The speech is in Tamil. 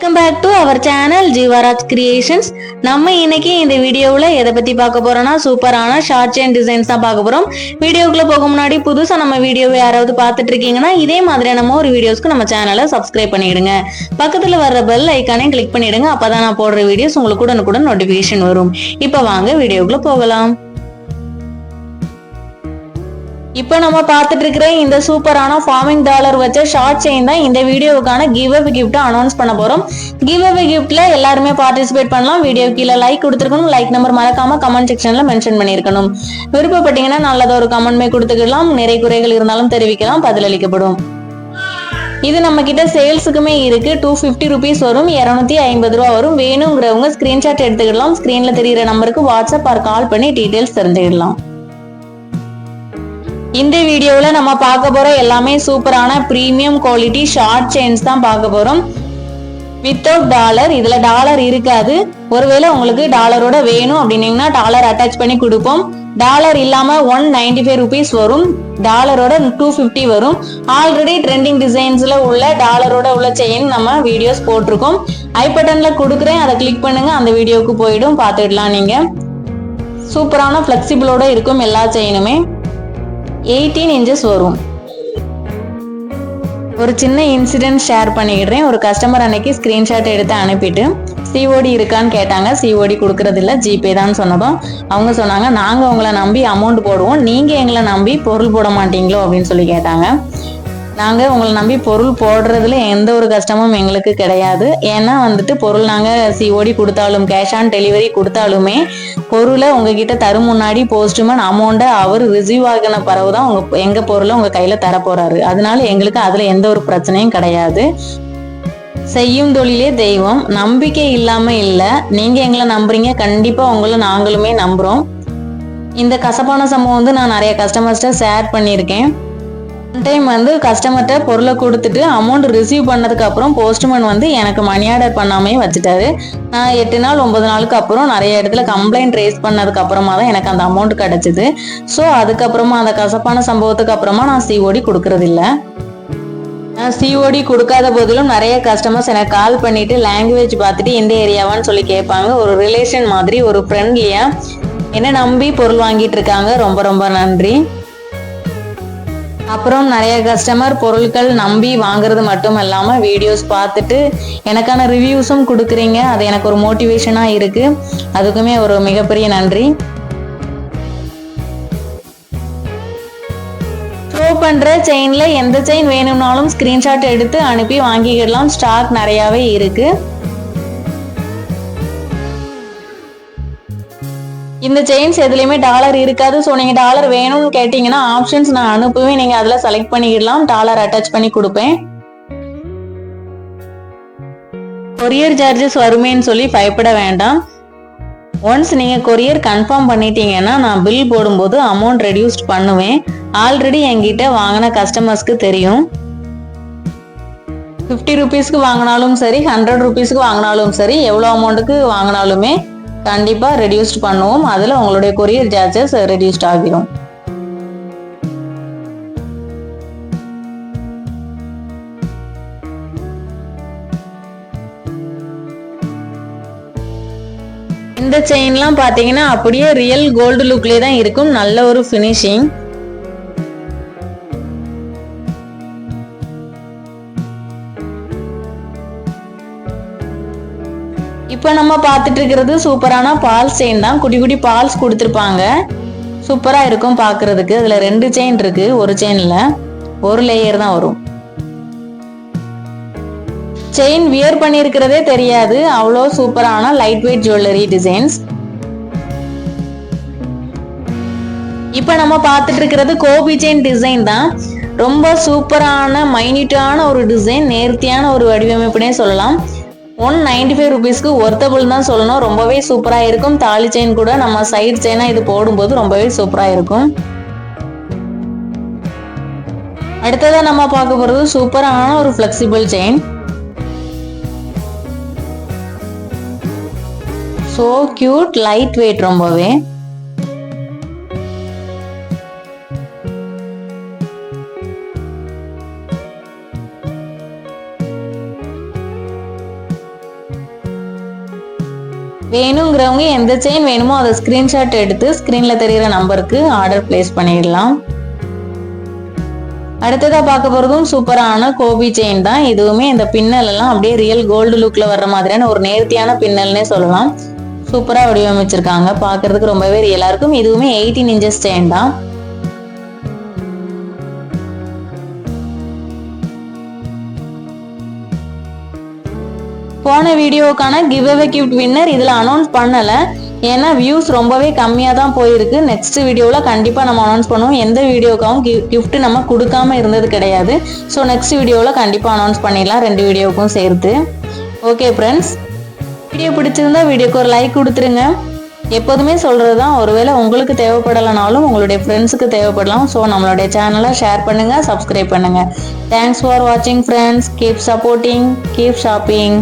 Welcome back to our channel Jeevaraj creations. நம்ம இன்னைக்கு இந்த வீடியோவில் எதை பத்தி பார்க்க போறோம்னா சூப்பரான ஷார்ட் செயின் டிசைன்ஸ் தான் பார்க்க போறோம். வீடியோக்குள்ள போக முன்னாடி புதுசா நம்ம வீடியோவை யாராவது பார்த்துட்டு இருக்கீங்கன்னா இதே மாதிரியான ஒரு வீடியோஸ்க்கு நம்ம சேனலை சப்ஸ்கிரைப் பண்ணிடுங்க. பக்கத்துல வர்ற பெல் ஐக்கானையும் கிளிக் பண்ணிடுங்க. அப்பதான் நான் போடுற வீடியோஸ் உங்களுக்கு உடனுக்குடன் நோட்டிபிகேஷன் வரும். இப்ப வாங்க வீடியோக்குள்ள போகலாம். இப்போ நம்ம பார்த்துட்டு இருக்கிற இந்த சூப்பரான ஃபார்மிங் டாலர் வச்ச ஷார்ட் செயின் தான் இந்த வீடியோவுக்கான கிவ் அவே கிஃப்ட் அனௌன்ஸ் பண்ண போறோம். கிவ் அவே கிஃப்ட்ல எல்லாருமே பார்ட்டிசிபேட் பண்ணலாம். வீடியோ கீழே லைக் கொடுத்துருக்கணும். லைக் நம்பர் மறக்காம கமெண்ட் செக்ஷன்ல மென்ஷன் பண்ணிருக்கணும். விருப்பப்பட்டீங்கன்னா நல்லதா ஒரு கமெண்ட்மே கொடுத்துக்கலாம். நிறை குறைகள் இருந்தாலும் தெரிவிக்கலாம், பதிலளிக்கப்படும். இது நம்ம கிட்ட சேல்ஸுக்குமே இருக்கு. 250 rupees வரும், 250 ரூபா வரும். வேணுங்கிறவங்க ஸ்கிரீன்ஷாட் எடுத்துக்கிடலாம். ஸ்கிரீன்ல தெரியுற நம்பருக்கு வாட்ஸ்அப் ஆர் கால் பண்ணி டீடைல்ஸ் தெரிஞ்சுக்கிடலாம். இந்த வீடியோல நம்ம பார்க்க போற எல்லாமே சூப்பரான பிரீமியம் குவாலிட்டி ஷார்ட் செயின்ஸ் தான் பார்க்க போறோம். வித்தவுட் டாலர், இதுல டாலர் இருக்காது. ஒருவேளை உங்களுக்கு டாலரோட வேணும் அப்படின்னீங்கன்னா டாலர் அட்டாச் பண்ணி கொடுப்போம். டாலர் இல்லாம 195 rupees வரும், டாலரோட 250 வரும். ஆல்ரெடி ட்ரெண்டிங் டிசைன்ஸ்ல உள்ள டாலரோட உள்ள செயின் நம்ம வீடியோஸ் போட்டிருக்கோம். ஐ பட்டன்ல கொடுக்குறேன், அதை கிளிக் பண்ணுங்க, அந்த வீடியோக்கு போயிடும், பார்த்துடலாம். நீங்க சூப்பரான பிளெக்சிபிளோட இருக்கும். எல்லா செயினுமே 18 inches வரும். ஒரு சின்ன இன்சிடென்ட் ஷேர் பண்ணிக்கிறேன். ஒரு கஸ்டமர் அன்னைக்கு ஸ்கிரீன்ஷாட் எடுத்து அனுப்பிட்டு சிஓடி இருக்கான்னு கேட்டாங்க. சிஓடி கொடுக்கறது இல்லை, ஜிபே தான் சொன்னதும் அவங்க சொன்னாங்க, நாங்கள் உங்களை நம்பி அமௌண்ட் போடுவோம், நீங்கள் எங்களை நம்பி பொருள் போட மாட்டீங்களோ அப்படின்னு சொல்லி கேட்டாங்க. நாங்கள் உங்களை நம்பி பொருள் போடுறதுல எந்த ஒரு கஷ்டமும் எங்களுக்கு கிடையாது. ஏன்னா பொருள் நாங்கள் சிஓடி கொடுத்தாலும் கேஷ் ஆன் டெலிவரி கொடுத்தாலுமே பொருளை உங்ககிட்ட தரும் முன்னாடி போஸ்ட்மேன் அமௌண்ட்டை அவர் ரிசீவ் ஆகின பிறகு தான் எங்கள் பொருளை உங்கள் கையில் தர போகிறாரு. அதனால எங்களுக்கு அதில் எந்த ஒரு பிரச்சனையும் கிடையாது. செய்யும் தொழிலே தெய்வம், நம்பிக்கை இல்லாமல் இல்லை. நீங்கள் எங்களை நம்புறீங்க, கண்டிப்பாக உங்களை நாங்களுமே நம்புகிறோம். இந்த கசப்பான சம்பவம் நான் நிறைய கஸ்டமர்ஸ்ட்ட ஷேர் பண்ணியிருக்கேன். டைம் கஸ்டமர்கிட்ட பொருளை கொடுத்துட்டு அமௌண்ட் ரிசீவ் பண்ணதுக்கு அப்புறம் போஸ்ட்மேன் எனக்கு மணி ஆர்டர் பண்ணாமே வச்சுட்டாரு. நான் 8 நாள் 9 நாளுக்கு அப்புறம் நிறைய இடத்துல கம்ப்ளைண்ட் ரேஸ் பண்ணதுக்கு அப்புறமா தான் எனக்கு அந்த அமௌண்ட் கிடைச்சிது. ஸோ அதுக்கப்புறமா அந்த கசப்பான சம்பவத்துக்கு அப்புறமா நான் சிஓடி கொடுக்கறது இல்லை. சிஓடி கொடுக்காத போதிலும் நிறைய கஸ்டமர்ஸ் எனக்கு கால் பண்ணிட்டு லாங்குவேஜ் பார்த்துட்டு எந்த ஏரியாவான்னு சொல்லி கேட்பாங்க. ஒரு ரிலேஷன் மாதிரி, ஒரு ஃப்ரெண்ட்லியா என்ன நம்பி பொருள் வாங்கிட்டு இருக்காங்க. ரொம்ப ரொம்ப நன்றி. அப்புறம் நிறைய கஸ்டமர் பொருட்கள் நம்பி வாங்குறது மட்டும் இல்லாமல் வீடியோஸ் பார்த்துட்டு எனக்கான ரிவ்யூஸும் கொடுக்குறீங்க. அது எனக்கு ஒரு மோட்டிவேஷனாக இருக்குது. அதுக்குமே ஒரு மிகப்பெரிய நன்றி. ஷோ பண்ணுற செயினில் எந்த செயின் வேணும்னாலும் ஸ்க்ரீன்ஷாட் எடுத்து அனுப்பி வாங்கிக்கிடலாம். ஸ்டாக் நிறையாவே இருக்குது. இந்த செயின்ஸ் எதுலையுமே டாலர் இருக்காது. ஸோ நீங்கள் டாலர் வேணும்னு கேட்டிங்கன்னா ஆப்ஷன்ஸ் நான் அனுப்புவேன், நீங்கள் அதில் செலக்ட் பண்ணிக்கிடலாம். டாலர் அட்டாச் பண்ணி கொடுப்பேன். கொரியர் சார்ஜஸ் வருமேன்னு சொல்லி பயப்பட வேண்டாம். ஒன்ஸ் நீங்கள் கொரியர் கன்ஃபார்ம் பண்ணிட்டீங்கன்னா நான் பில் போடும்போது அமௌண்ட் ரெடியூஸ்ட் பண்ணுவேன். ஆல்ரெடி என்கிட்ட வாங்கின கஸ்டமர்ஸ்க்கு தெரியும். 50 rupeesக்கு வாங்கினாலும் சரி, 100 rupeesக்கு வாங்கினாலும் சரி, எவ்வளோ அமௌண்ட்டுக்கு வாங்கினாலுமே கண்டிப்பாக ரெடியூஸ்ட் பண்ணுவோம். அதில் உங்களுடைய கொரியர் சார்ஜஸ் ரெடியூஸ்ட் ஆகிடும். இந்த செயின்லாம் பார்த்தீங்கன்னா அப்படியே ரியல் கோல்டு லுக்லேயே தான் இருக்கும். நல்ல ஒரு ஃபினிஷிங். இப்போ நம்ம பார்த்துட்டு இருக்கிறது சூப்பரான பால்ஸ் செயின் தான். குட்டி குட்டி பால்ஸ் கொடுத்துருப்பாங்க. சூப்பராக இருக்கும் பார்க்கறதுக்கு. அதில் 2 செயின் இருக்கு. ஒரு செயினில் ஒரு லேயர் தான் வரும். செயின் வியர் பண்ணியிருக்கிறதே தெரியாது. அவ்வளோ சூப்பரான லைட் வெயிட் ஜுவல்லரி டிசைன்ஸ். இப்போ நம்ம பார்த்துட்டு இருக்கிறது கோபி செயின் டிசைன் தான். ரொம்ப சூப்பரான மைன்யூட்டான ஒரு டிசைன், நேர்த்தியான ஒரு வடிவமைப்புனே சொல்லலாம். 195 rupeesக்கு ஒர்த்தபிள் தான் சொல்லணும். ரொம்பவே சூப்பராக இருக்கும். தாலி செயின் கூட நம்ம சைட் செயினாக இது போடும்போது ரொம்பவே சூப்பராக இருக்கும். அடுத்ததாக நம்ம பார்க்க போகிறது சூப்பரான ஒரு flexible chain. So cute, light weight ரொம்பவே. வேணுங்கிறவங்க எந்த செயின் வேணுமோ அதை ஸ்கிரீன்ஷாட் எடுத்து ஸ்கிரீன்ல தெரிகிற நம்பருக்கு ஆர்டர் பிளேஸ் பண்ணிடலாம். அடுத்ததா பார்க்க போறதும் சூப்பரான கோபி செயின் தான். இதுவுமே இந்த பின்னல் எல்லாம் அப்படியே ரியல் கோல்டு லுக்ல வர்ற மாதிரியான ஒரு நேர்த்தியான பின்னல்னே சொல்லலாம். சூப்பரா வடிவமைச்சிருக்காங்க, பார்க்கிறதுக்கு ரொம்பவே ரியலா இருக்கும். இதுவுமே 18 இன்ச்சஸ் செயின் தான். போன வீடியோக்கான கிவ் அவே கிஃப்ட் வின்னர் இதுல அனௌன்ஸ் பண்ணல, ஏன்னா வியூஸ் ரொம்பவே கம்மியா தான் போயிருக்கு. நெக்ஸ்ட் வீடியோல கண்டிப்பா நம்ம அனௌன்ஸ் பண்ணுவோம். எந்த வீடியோக்காகவும் கிஃப்ட் நம்ம கொடுக்காம இருந்தது கிடையாது. ஸோ நெக்ஸ்ட் வீடியோல கண்டிப்பா அனௌன்ஸ் பண்ணிடலாம், 2 வீடியோக்கும் சேர்த்து. ஓகே ஃப்ரெண்ட்ஸ், வீடியோ பிடிச்சிருந்தா வீடியோக்கு ஒரு லைக் கொடுத்துருங்க. எப்போதுமே சொல்றது தான், ஒருவேளை உங்களுக்கு தேவைப்படலைனாலும் உங்களுடைய ஃப்ரெண்ட்ஸுக்கு தேவைப்படலாம். ஸோ நம்மளுடைய சேனலை ஷேர் பண்ணுங்க, சப்ஸ்கிரைப் பண்ணுங்க. தேங்க்ஸ் ஃபார் வாட்சிங் friends. Keep supporting, keep shopping.